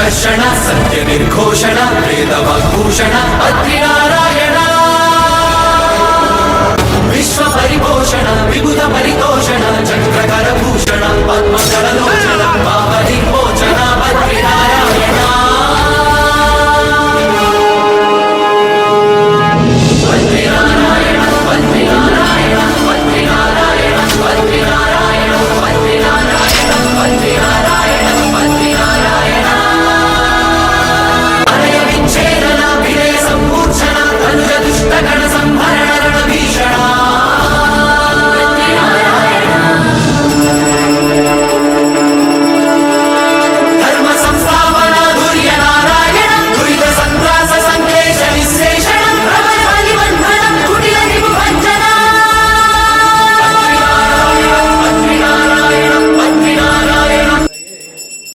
సంకర్షణ సత్య నిర్ఘోషణ వేదవాగ్భూషణ అద్రినారాయణ విశ్వ పరిపోషణ విబుధ పరితోషణ చక్రకర భూషణ పద్మకరలోచన భావ నిర్మోచన